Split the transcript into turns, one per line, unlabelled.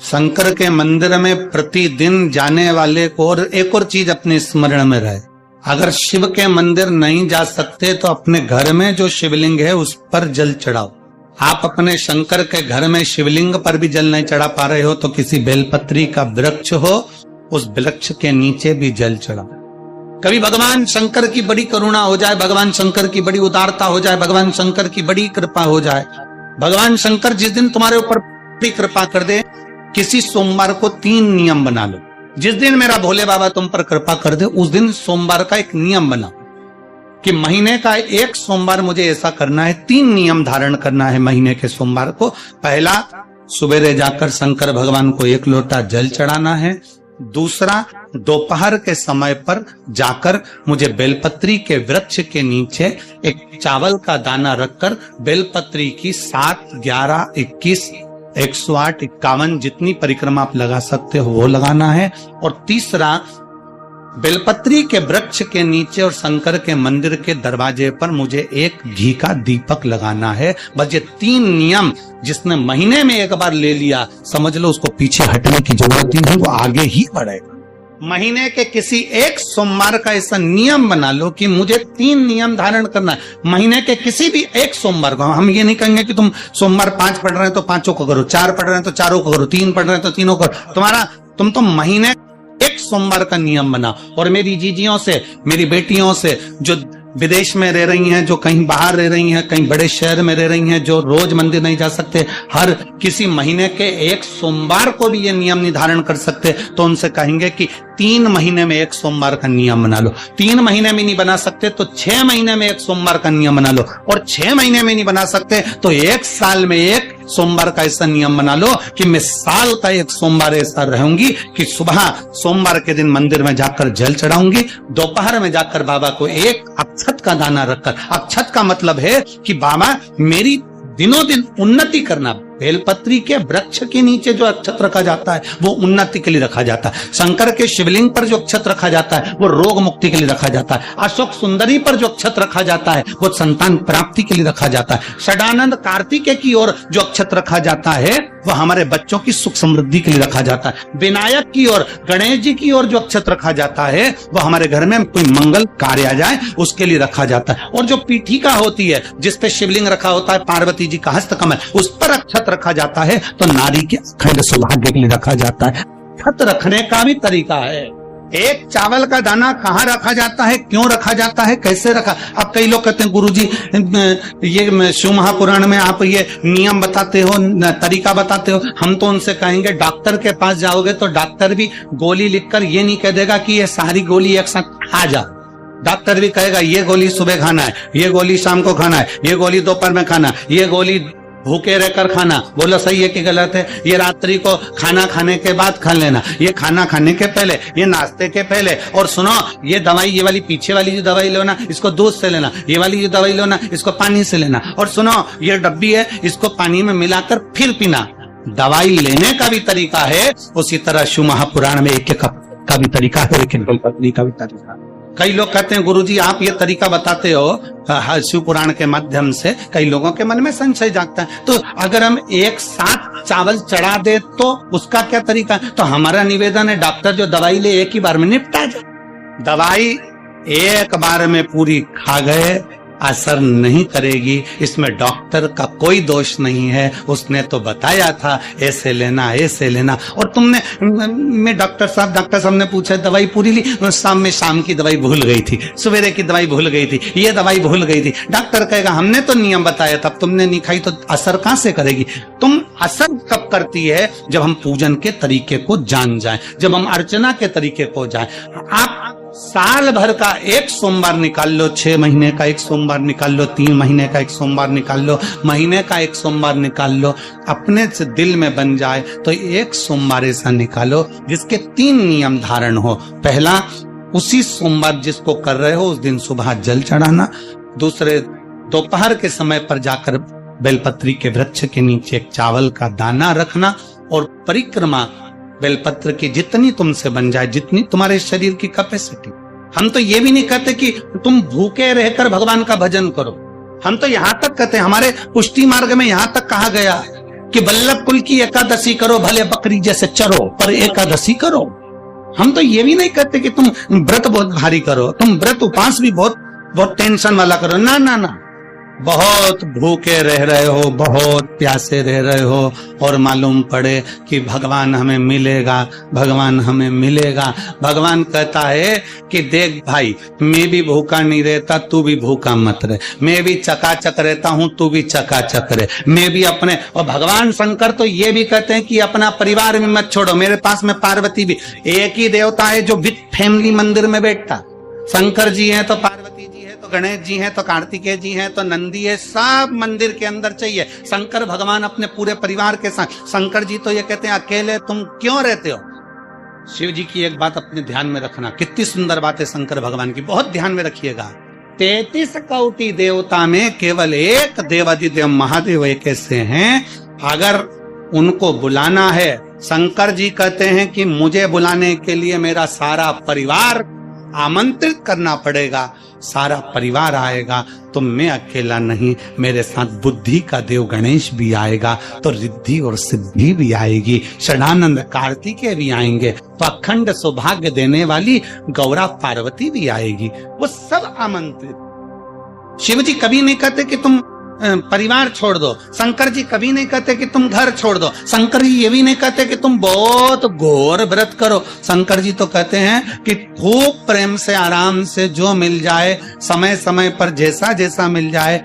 शंकर के मंदिर में प्रतिदिन जाने वाले को और एक और चीज अपने स्मरण में रहे, अगर शिव के मंदिर नहीं जा सकते तो अपने घर में जो शिवलिंग है उस पर जल चढ़ाओ। आप अपने शंकर के घर में शिवलिंग पर भी जल नहीं चढ़ा पा रहे हो तो किसी बेलपत्री का वृक्ष हो, उस वृक्ष के नीचे भी जल चढ़ाओ। कभी भगवान शंकर की बड़ी करुणा हो जाए, भगवान शंकर की बड़ी उदारता हो जाए, भगवान शंकर की बड़ी कृपा हो जाए, भगवान शंकर जिस दिन तुम्हारे ऊपर बड़ी कृपा कर दे, किसी सोमवार को 3 नियम बना लो। जिस दिन मेरा भोले बाबा तुम पर कृपा कर दे उस दिन सोमवार का एक नियम बनाओ कि महीने का एक सोमवार मुझे ऐसा करना है, 3 नियम धारण करना है महीने के सोमवार को। पहला, सुबेरे जाकर शंकर भगवान को 1 लोटा जल चढ़ाना है। दूसरा, दोपहर के समय पर जाकर मुझे बेलपत्री के वृक्ष के नीचे एक चावल का दाना रखकर बेलपत्री की 7, 11, 21, 108, 51 जितनी परिक्रमा आप लगा सकते हो वो लगाना है। और तीसरा, बेलपत्री के वृक्ष के नीचे और शंकर के मंदिर के दरवाजे पर मुझे एक घी का दीपक लगाना है। बस ये 3 नियम जिसने महीने में एक बार ले लिया, समझ लो उसको पीछे हटने की जरूरत ही नहीं, वो आगे ही बढ़ेगा। महीने के किसी एक सोमवार का ऐसा नियम बना लो कि मुझे 3 नियम धारण करना है। महीने के किसी भी एक सोमवार को, हम ये नहीं कहेंगे कि तुम सोमवार 5 पढ़ रहे हैं तो 5 को करो, 4 पढ़ रहे हैं तो 4 को करो, 3 पढ़ रहे हैं तो 3 को करो। तुम तो महीने एक सोमवार का नियम बना। और मेरी जीजियों से, मेरी बेटियों से जो विदेश में रह रही हैं, जो कहीं बाहर रह रही हैं, कहीं बड़े शहर में रह रही हैं, जो रोज मंदिर नहीं जा सकते, हर किसी महीने के एक सोमवार को भी ये नियम निर्धारण कर सकते, तो उनसे कहेंगे कि 3 महीने में एक सोमवार का नियम बना लो। 3 महीने में नहीं बना सकते तो 6 महीने में एक सोमवार का नियम बना लो। और 6 महीने में नहीं बना सकते तो 1 साल में एक सोमवार का ऐसा नियम बना लो कि मैं साल का एक सोमवार ऐसा रहूंगी कि सुबह सोमवार के दिन मंदिर में जाकर जल चढ़ाऊंगी, दोपहर में जाकर बाबा को एक अक्षत का दाना रखकर, अक्षत का मतलब है कि बाबा मेरी दिनों दिन उन्नति करना। बेलपत्री के वृक्ष के नीचे जो अक्षत रखा जाता है वो उन्नति के लिए रखा जाता है। शंकर के शिवलिंग पर जो अक्षत रखा जाता है वो रोग मुक्ति के लिए रखा जाता है। अशोक सुंदरी पर जो अक्षत रखा जाता है वो संतान प्राप्ति के लिए रखा जाता है। षडानंद कार्तिकेय की ओर जो अक्षत रखा जाता है वो हमारे बच्चों की सुख समृद्धि के लिए रखा जाता है। विनायक की ओर, गणेश जी की ओर जो अक्षत रखा जाता है वो हमारे घर में कोई मंगल कार्य आ जाए उसके लिए रखा जाता है। और जो पीठिका होती है जिसपे शिवलिंग रखा होता है, पार्वती जी का हस्तकमल, उस पर अक्षत रखा जाता है तो नारी के अखंड सौभाग्य के लिए रखा जाता है। अक्षत रखने का भी तरीका है। एक चावल का दाना कहाँ रखा जाता है, क्यों रखा जाता है, कैसे रखा। अब कई लोग कहते हैं गुरुजी ये शिव महापुराण में आप ये नियम बताते हो, तरीका बताते हो। हम तो उनसे कहेंगे डॉक्टर के पास जाओगे तो डॉक्टर भी गोली लिखकर ये नहीं कह देगा कि ये सारी गोली एक साथ खा जा। डॉक्टर भी कहेगा ये गोली सुबह खाना है, ये गोली शाम को खाना है, ये गोली दोपहर में खाना, ये गोली भूखे रहकर खाना। बोलो सही है कि गलत है। ये रात्रि को खाना खाने के बाद खा लेना, ये खाना खाने के पहले, ये नाश्ते के पहले। और सुनो, ये दवाई, ये वाली पीछे वाली जो दवाई लो ना इसको दूध से लेना, ये वाली जो दवाई लो ना इसको पानी से लेना। और सुनो, ये डब्बी है इसको पानी में मिलाकर फिर पीना। दवाई लेने का भी तरीका है, उसी तरह शिव महापुराण में एक का भी तरीका है, लेकिन बेलपत्री का भी तरीका है। कई लोग कहते हैं गुरुजी आप ये तरीका बताते हो शिव पुराण के माध्यम से, कई लोगों के मन में संशय जागता है। तो अगर हम एक साथ चावल चढ़ा दे तो उसका क्या तरीका है? तो हमारा निवेदन है डॉक्टर जो दवाई ले एक ही बार में निपटा जाए। दवाई एक बार में पूरी खा गए असर नहीं करेगी, इसमें डॉक्टर का कोई दोष नहीं है। उसने तो बताया था ऐसे लेना, ऐसे लेना। और तुमने, मैं डॉक्टर साहब ने पूछा दवाई पूरी ली, शाम की दवाई भूल गई थी, सवेरे की दवाई भूल गई थी, ये दवाई भूल गई थी। डॉक्टर कहेगा हमने तो नियम बताया था, तुमने नहीं खाई तो असर कहां से करेगी? तुम असर कब करती है? जब हम पूजन के तरीके को जान जाएं, जब हम अर्चना के तरीके को जाएं। आप साल भर का एक सोमवार निकाल लो, 6 महीने का एक सोमवार निकाल लो, 3 महीने का एक सोमवार निकाल लो, महीने का एक सोमवार निकाल लो। अपने से दिल में बन जाए तो एक सोमवार ऐसा निकालो जिसके 3 नियम धारण हो। पहला, उसी सोमवार जिसको कर रहे हो उस दिन सुबह जल चढ़ाना। दूसरे, दोपहर के समय पर जाकर बेलपत्री के वृक्ष के नीचे एक चावल का दाना रखना। और परिक्रमा बेलपत्र की जितनी तुमसे बन जाए, जितनी तुम्हारे शरीर की कैपेसिटी। हम तो ये भी नहीं कहते कि तुम भूखे रहकर भगवान का भजन करो। हम तो यहां तक कहते हैं, हमारे पुष्टि मार्ग में यहां तक कहा गया कि वल्लभ कुल की एकादशी करो, भले बकरी जैसे चरो पर एकादशी करो। हम तो ये भी नहीं कहते कि तुम व्रत बहुत भारी करो, तुम व्रत उपास भी बहुत बहुत टेंशन वाला करो। ना ना ना, बहुत भूखे रह रहे हो, बहुत प्यासे रह रहे हो और मालूम पड़े कि भगवान हमें मिलेगा, भगवान हमें मिलेगा। भगवान कहता है कि देख भाई, मैं भी भूखा नहीं रहता, तू भी भूखा मत रहे। मैं भी चकाचक रहता हूं, तू भी चकाचक रहे। मैं भी अपने, और भगवान शंकर तो ये भी कहते हैं कि अपना परिवार भी मत छोड़ो। मेरे पास में पार्वती भी, एक ही देवता है जो विद फैमिली मंदिर में बैठता। शंकर जी हैं तो पार्वती जी है, तो गणेश जी हैं, तो कार्तिकेय जी हैं, तो नंदी है, सब मंदिर के अंदर चाहिए। शंकर भगवान अपने पूरे परिवार के साथ। शंकर जी तो ये कहते हैं अकेले तुम क्यों रहते हो। शिव जी की एक बात अपने ध्यान में रखना, कितनी सुंदर बात है शंकर भगवान की, बहुत ध्यान में रखिएगा। 33 कोटि देवता में केवल एक देवादिदेव महादेव एक ऐसे हैं, अगर उनको बुलाना है, शंकर जी कहते हैं कि मुझे बुलाने के लिए मेरा सारा परिवार आमंत्रित करना पड़ेगा, सारा परिवार आएगा तो मैं अकेला नहीं, मेरे साथ बुद्धि का देव गणेश भी आएगा, तो रिद्धि और सिद्धि भी आएगी, षडानंद कार्तिकेय भी आएंगे, तो अखंड सौभाग्य देने वाली गौरा पार्वती भी आएगी, वो सब आमंत्रित। शिव जी कभी नहीं कहते कि तुम परिवार छोड़ दो, शंकर जी कभी नहीं कहते कि तुम घर छोड़ दो, शंकर जी ये भी नहीं कहते कि तुम बहुत घोर व्रत करो। शंकर जी तो कहते हैं कि खूब प्रेम से आराम से जो मिल जाए, समय समय पर जैसा जैसा मिल जाए